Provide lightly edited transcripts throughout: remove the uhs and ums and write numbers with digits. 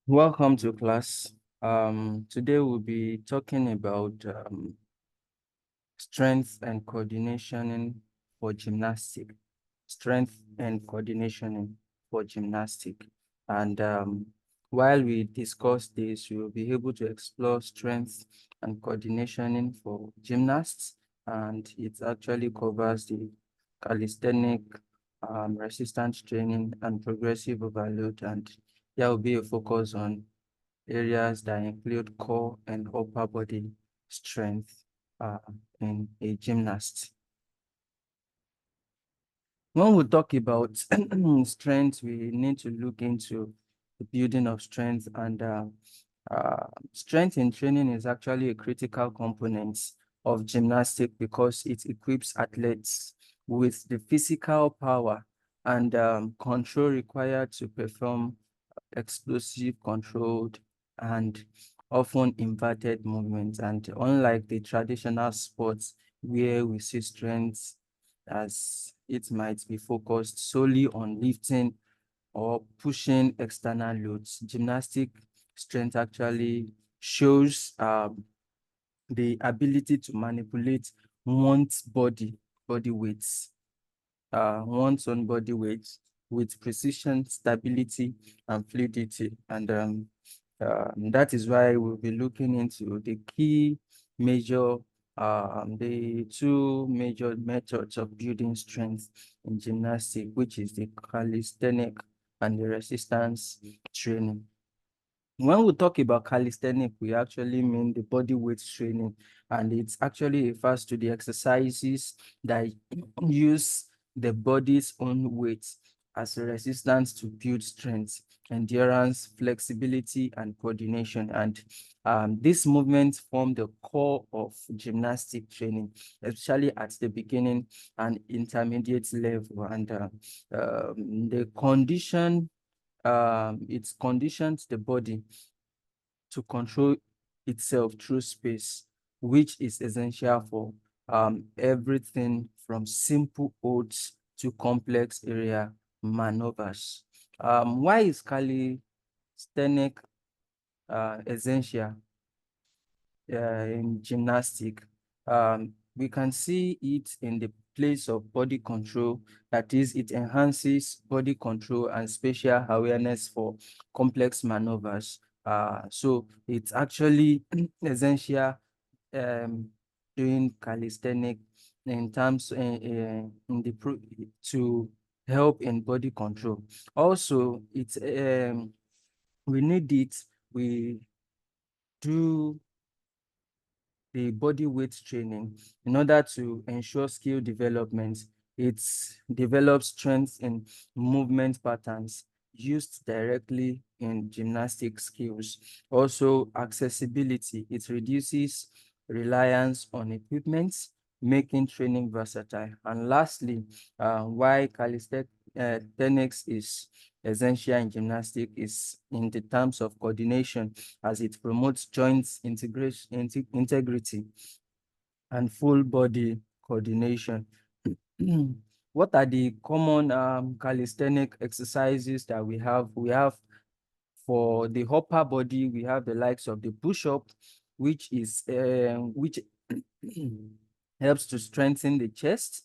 Welcome to class. Today we'll be talking about strength and coordination for gymnastic. Strength and coordination for gymnastic. And while we discuss this, we will be able to explore strength and coordination for gymnasts, and it actually covers the calisthenic, resistance training, and progressive overload. And there will be a focus on areas that include core and upper body strength in a gymnast. When we talk about strength, we need to look into the building of strength, and strength in training is actually a critical component of gymnastics because it equips athletes with the physical power and control required to perform explosive, controlled, and often inverted movements. And unlike the traditional sports where we see strength as it might be focused solely on lifting or pushing external loads, gymnastic strength actually shows the ability to manipulate one's body weights, one's own body weight with precision, stability, and fluidity. And that is why we'll be looking into the key major, the two major methods of building strength in gymnastics, which is the calisthenic and the resistance training. When we talk about calisthenics, we actually mean the body weight training, and it's actually refers to the exercises that use the body's own weight as a resistance to build strength, endurance, flexibility, and coordination. And these movements form the core of gymnastic training, especially at the beginning and intermediate level. And the condition it conditions the body to control itself through space, which is essential for everything from simple holds to complex area maneuvers. Why is calisthenic essential in gymnastic? We can see it in the place of body control. That is, it enhances body control and spatial awareness for complex maneuvers. So it's actually essential doing calisthenic in terms in the to help in body control. Also, it's we need it. We do the body weight training in order to ensure skill development. It develops strength in movement patterns used directly in gymnastic skills. Also, accessibility. It reduces reliance on equipment, making training versatile. And lastly, why calisthenics is essential in gymnastics is in the terms of coordination, as it promotes joint integration, integrity, and full body coordination. What are the common calisthenic exercises that we have? We have for the upper body, we have the likes of the push-up, which is which helps to strengthen the chest,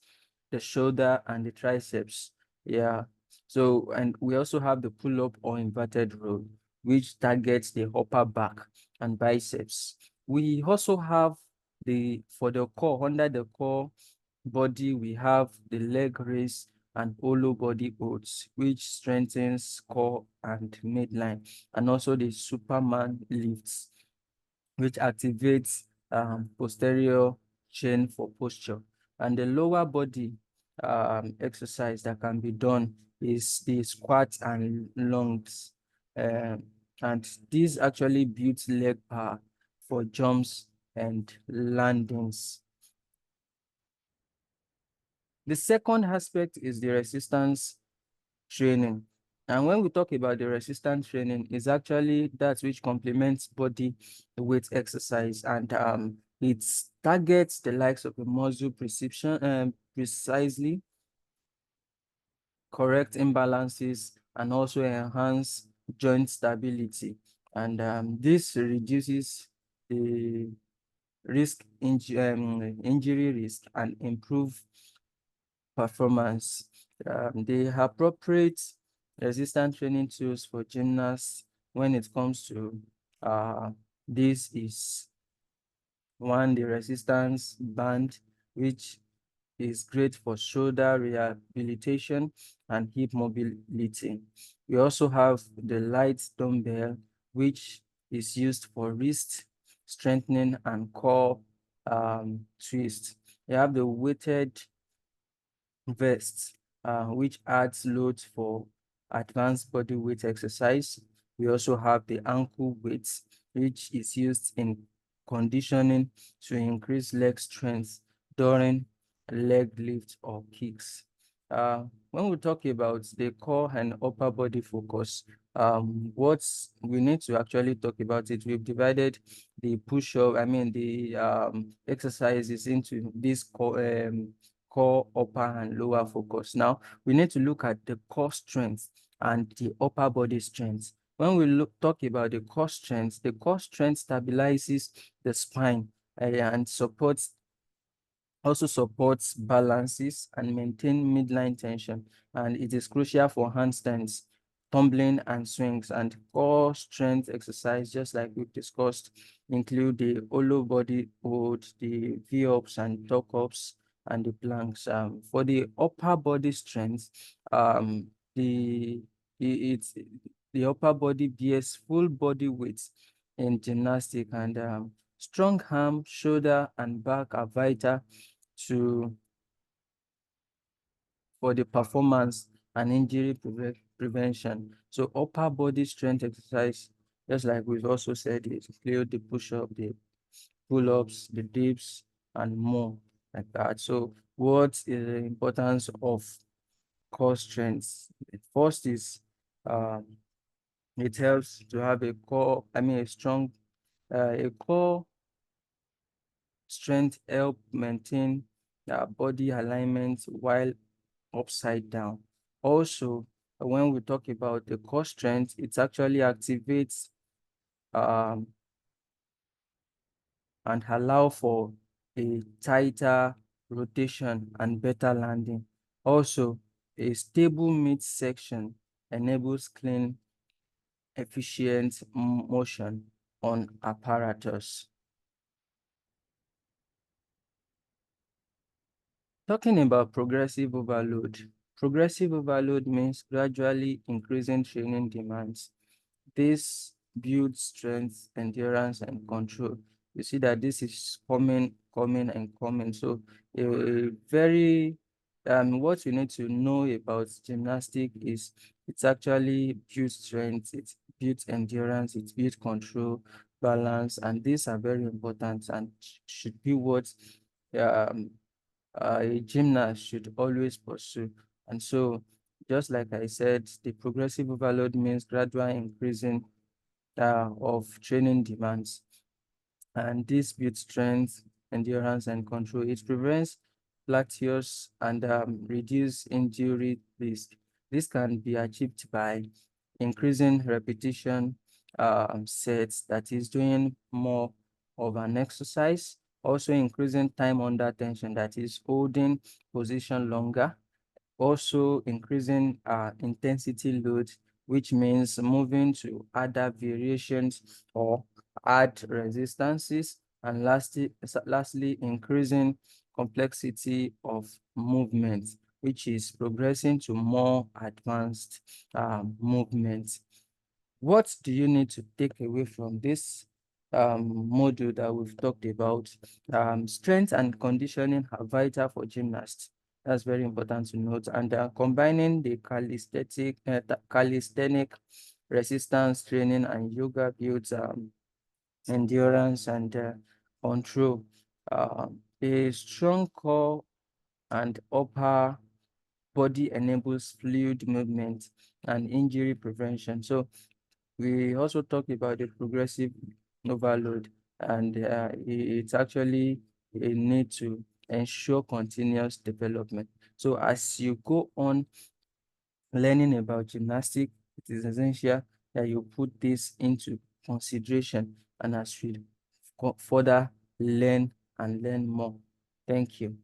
the shoulder, and the triceps. Yeah. So, and we also have the pull-up or inverted row, which targets the upper back and biceps. We also have for the core, under the core body, we have the leg raise and hollow body holds, which strengthens core and midline, and also the Superman lifts, which activates posterior chain for posture. And the lower body exercise that can be done is the squats and lunges. And this actually builds leg power for jumps and landings. The second aspect is the resistance training. And when we talk about the resistance training, is actually that which complements body weight exercise, and it targets the likes of the muscle precision, precisely correct imbalances, and also enhance joint stability, and this reduces the injury risk and improve performance. The appropriate resistance training tools for gymnasts when it comes to this is one, the resistance band, which is great for shoulder rehabilitation and hip mobility. We also have the light dumbbell, which is used for wrist strengthening and core twist. We have the weighted vests, which adds loads for advanced body weight exercise. We also have the ankle weights, which is used in conditioning to increase leg strength during leg lifts or kicks. When we talk about the core and upper body focus, what we need to actually talk about it, we've divided the push-up, the exercises into this core, upper, and lower focus. Now, we need to look at the core strength and the upper body strength. When we talk about the core strength stabilizes the spine and also supports balances and maintain midline tension, and it is crucial for handstands, tumbling, and swings. And core strength exercise, just like we've discussed, include the hollow body hold, the V-ups and tuck-ups, and the planks. For the upper body strength, the it's the upper body bears full body weight in gymnastic, and strong arm, shoulder, and back are vital to for the performance and injury prevention. So upper body strength exercise, just like we've also said, it include the push-up, the pull-ups, the dips, and more like that. So what is the importance of core strength? First is it helps to have a core, a strong, a core strength help maintain body alignment while upside down. Also, when we talk about the core strength, it actually activates um, and allow for a tighter rotation and better landing. Also, a stable midsection enables clean, efficient motion on apparatus. Talking about progressive overload means gradually increasing training demands. This builds strength, endurance, and control. You see that this is coming, and coming. So, very what you need to know about gymnastic is it's actually built strength, it's built endurance, it's built control, balance, and these are very important and should be what um, a gymnast should always pursue. And so, just like I said, the progressive overload means gradual increasing of training demands, and this builds strength, endurance, and control. It prevents plateaus and reduce injury risk. This can be achieved by increasing repetition sets, that is doing more of an exercise, also increasing time under tension, that is holding position longer, also increasing intensity load, which means moving to other variations or add resistances, and lastly increasing complexity of movement, which is progressing to more advanced movements. What do you need to take away from this module that we've talked about? Strength and conditioning are vital for gymnasts. That's very important to note. And combining the calisthenic resistance training and yoga builds endurance and control. A strong core and upper body enables fluid movement and injury prevention. So we also talked about the progressive overload, and it's actually a need to ensure continuous development. So as you go on learning about gymnastics, it is essential that you put this into consideration and as we further learn and learn more. Thank you.